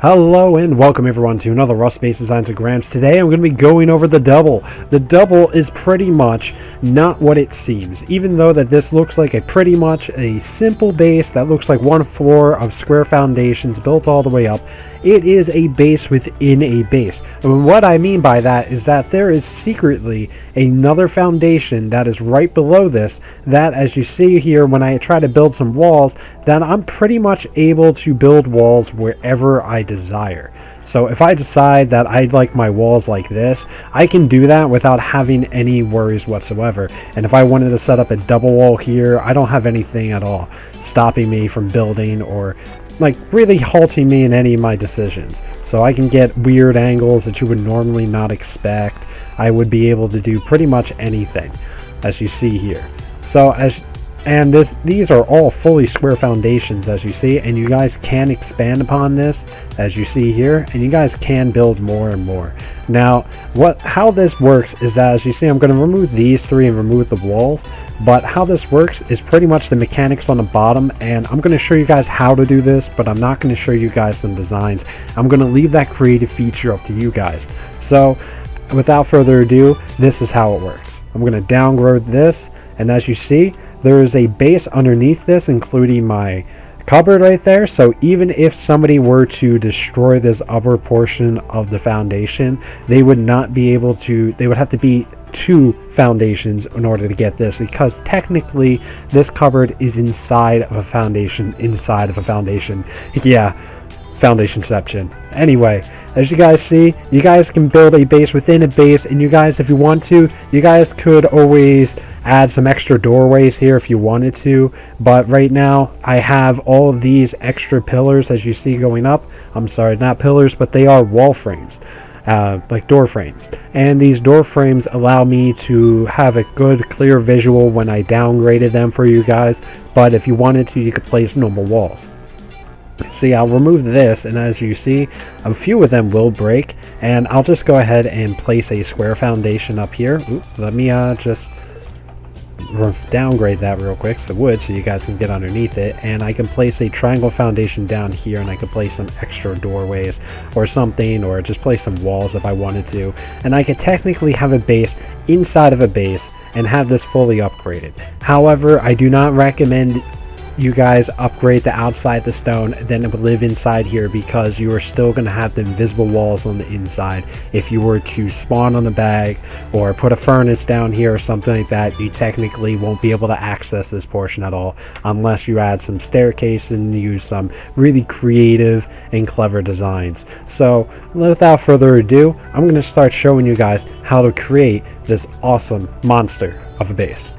Hello and welcome everyone to another Rust Based Designs and Grams. Today I'm going to be going over the double. The double is pretty much not what it seems, even though that this looks like pretty much a simple base that looks like one floor of square foundations built all the way up. It is a base within a base. And what I mean by that is that there is secretly another foundation that is right below this that, as you see here when I try to build some walls, then I'm pretty much able to build walls wherever I desire. So if I decide that I'd like my walls like this, I can do that without having any worries whatsoever. And if I wanted to set up a double wall here, I don't have anything at all stopping me from building or like really halting me in any of my decisions. So I can get weird angles that you would normally not expect. I would be able to do pretty much anything, as you see here. So these are all fully square foundations, as you see, and you guys can expand upon this, as you see here, and you guys can build more and more. Now, how this works is that, as you see, I'm going to remove these three and remove the walls, but how this works is pretty much the mechanics on the bottom, and I'm going to show you guys how to do this, but I'm not going to show you guys some designs. I'm going to leave that creative feature up to you guys. So, without further ado, this is how it works. I'm going to downgrade this, and as you see, there is a base underneath this, including my cupboard right there. So even if somebody were to destroy this upper portion of the foundation, they would not be able to, they would have to be two foundations in order to get this, because technically this cupboard is inside of a foundation inside of a foundation. Yeah, foundationception. Anyway, as you guys see, you guys can build a base within a base, and you guys, if you want to, you guys could always add some extra doorways here if you wanted to, but right now I have all of these extra pillars, as you see, going up. I'm sorry, not pillars, but they are wall frames, like door frames, and these door frames allow me to have a good clear visual when I downgraded them for you guys. But if you wanted to, you could place normal walls. See, I'll remove this, and as you see, a few of them will break, and I'll just go ahead and place a square foundation up here. Let me just downgrade that real quick so you guys can get underneath it, and I can place a triangle foundation down here, and I can place some extra doorways or something, or just place some walls if I wanted to, and I could technically have a base inside of a base and have this fully upgraded. However, I do not recommend you guys upgrade the outside the stone, then it would live inside here, because you are still going to have the invisible walls on the inside. If you were to spawn on the bag or put a furnace down here or something like that, you technically won't be able to access this portion at all unless you add some staircase and use some really creative and clever designs. So without further ado, I'm going to start showing you guys how to create this awesome monster of a base.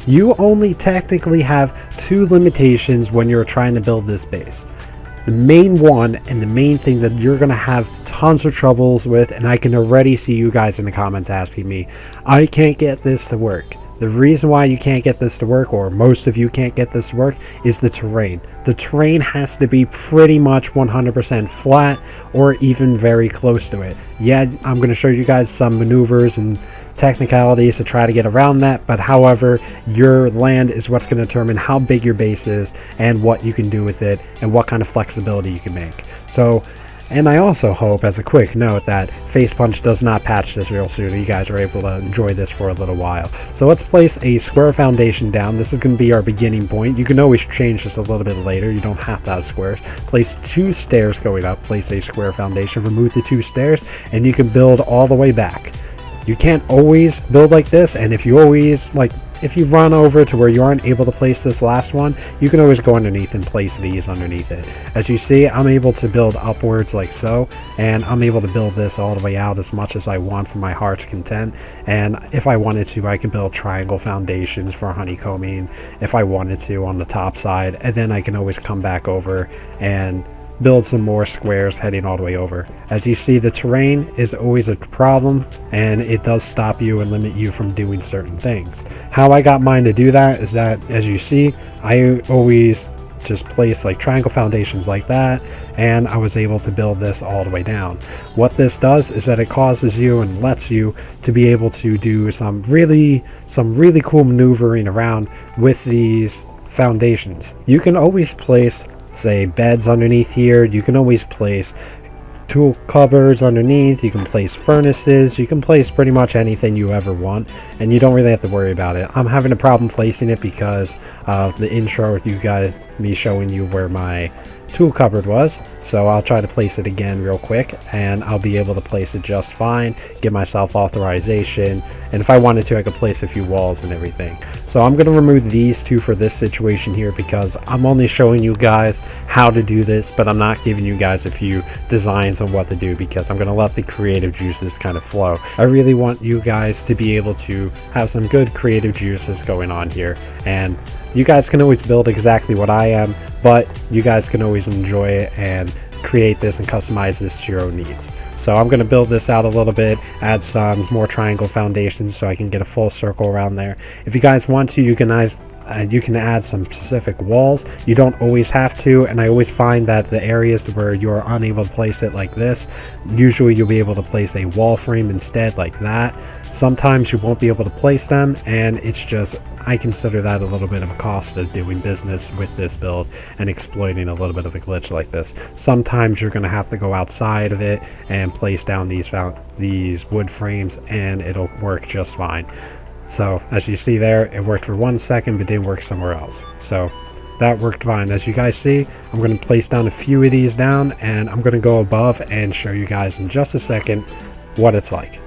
You only technically have two limitations when you're trying to build this base. The main one, and the main thing that you're going to have tons of troubles with, and I can already see you guys in the comments asking me, I can't get this to work. The reason why you can't get this to work, or most of you can't get this to work, is the terrain. The terrain has to be pretty much 100% flat, or even very close to it. Yeah, I'm going to show you guys some maneuvers and technicalities to try to get around that, but however, your land is what's going to determine how big your base is and what you can do with it and what kind of flexibility you can make. So, and I also hope, as a quick note, that Facepunch does not patch this real soon, and you guys are able to enjoy this for a little while. So let's place a square foundation down. This is going to be our beginning point. You can always change this a little bit later. You don't have to have squares. Place two stairs going up. Place a square foundation. Remove the two stairs, and you can build all the way back. You can't always build like this, and if you run over to where you aren't able to place this last one, you can always go underneath and place these underneath it. As you see, I'm able to build upwards like so, and I'm able to build this all the way out as much as I want for my heart's content. And if I wanted to, I can build triangle foundations for honeycombing if I wanted to on the top side, and then I can always come back over and build some more squares heading all the way over. As you see, the terrain is always a problem, and it does stop you and limit you from doing certain things. How I got mine to do that is that, as you see, I always just place like triangle foundations like that, and I was able to build this all the way down. What this does is that it causes you and lets you to be able to do some really cool maneuvering around with these foundations. You can always place say beds underneath here. You can always place tool cupboards underneath, you can place furnaces, you can place pretty much anything you ever want, and you don't really have to worry about it. I'm having a problem placing it because of the intro, you got me showing you where my tool cupboard was, so I'll try to place it again real quick, and I'll be able to place it just fine, give myself authorization, and if I wanted to I could place a few walls and everything. So I'm going to remove these two for this situation here because I'm only showing you guys how to do this, but I'm not giving you guys a few designs on what to do because I'm going to let the creative juices kind of flow. I really want you guys to be able to have some good creative juices going on here, and you guys can always build exactly what I am, but you guys can always enjoy it and create this and customize this to your own needs. So I'm going to build this out a little bit, add some more triangle foundations so I can get a full circle around there. If you guys want to, you can add some specific walls. You don't always have to, and I always find that the areas where you're unable to place it like this, usually you'll be able to place a wall frame instead like that. Sometimes you won't be able to place them, and it's just, I consider that a little bit of a cost of doing business with this build and exploiting a little bit of a glitch like this. Sometimes you're going to have to go outside of it and place down these wood frames, and it'll work just fine. So as you see there, it worked for 1 second but didn't work somewhere else. So that worked fine. As you guys see, I'm going to place down a few of these down, and I'm going to go above and show you guys in just a second what it's like.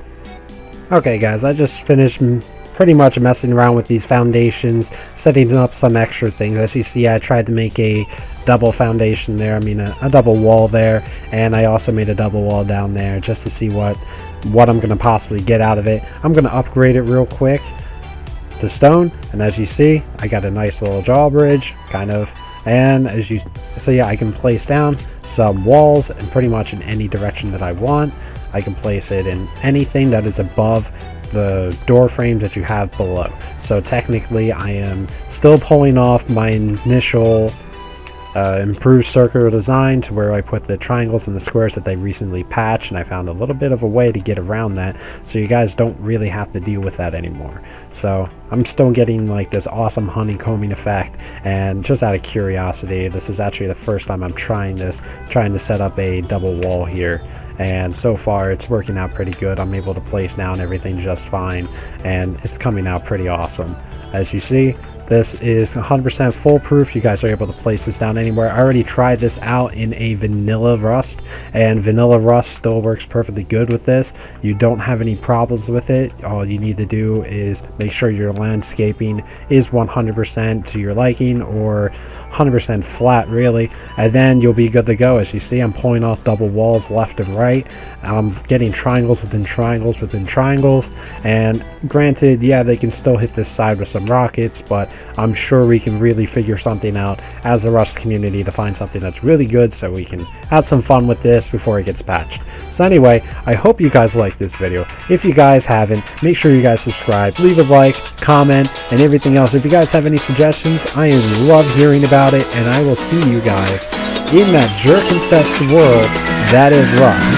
Okay guys, I just finished pretty much messing around with these foundations, setting up some extra things. As you see, I tried to make a double foundation there, a double wall there, and I also made a double wall down there just to see what I'm going to possibly get out of it. I'm going to upgrade it real quick to stone, and as you see, I got a nice little drawbridge, kind of, and as you see, I can place down some walls and pretty much in any direction that I want. I can place it in anything that is above the door frames that you have below. So technically I am still pulling off my initial improved circular design to where I put the triangles and the squares that they recently patched, and I found a little bit of a way to get around that so you guys don't really have to deal with that anymore. So I'm still getting like this awesome honeycombing effect, and just out of curiosity, this is actually the first time I'm trying to set up a double wall here, and so far it's working out pretty good. I'm able to place down everything just fine, and it's coming out pretty awesome. As you see, this is 100% foolproof. You guys are able to place this down anywhere. I already tried this out in a vanilla rust, and vanilla rust still works perfectly good with this. You don't have any problems with it. All you need to do is make sure your landscaping is 100% to your liking, or 100% flat really, and then you'll be good to go. As you see, I'm pulling off double walls left and right. I'm getting triangles within triangles within triangles, and granted, yeah, they can still hit this side with some rockets, but I'm sure we can really figure something out as a Rust community to find something that's really good so we can have some fun with this before it gets patched. So anyway, I hope you guys liked this video. If you guys haven't, make sure you guys subscribe, leave a like, comment, and everything else. If you guys have any suggestions, I love hearing about it, and I will see you guys in that jerk-infested world that is Rust.